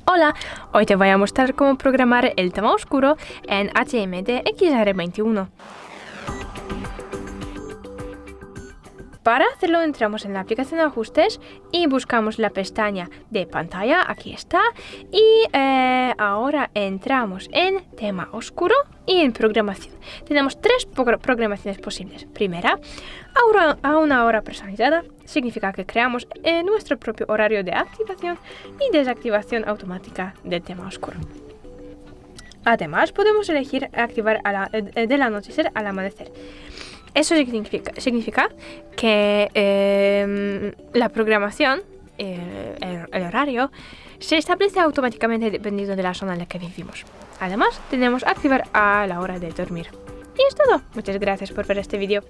Hola, hoy te voy a mostrar cómo programar el tema oscuro en HMD XR21. Para hacerlo entramos en la aplicación de ajustes y buscamos la pestaña de pantalla, aquí está, y ahora entramos en tema oscuro y en programación. Tenemos tres programaciones posibles. Primera, a una hora personalizada, significa que creamos nuestro propio horario de activación y desactivación automática del tema oscuro. Además, podemos elegir activar del anochecer al amanecer. Eso significa que la programación, el horario, se establece automáticamente dependiendo de la zona en la que vivimos. Además, tenemos activar a la hora de dormir. Y es todo. Muchas gracias por ver este vídeo.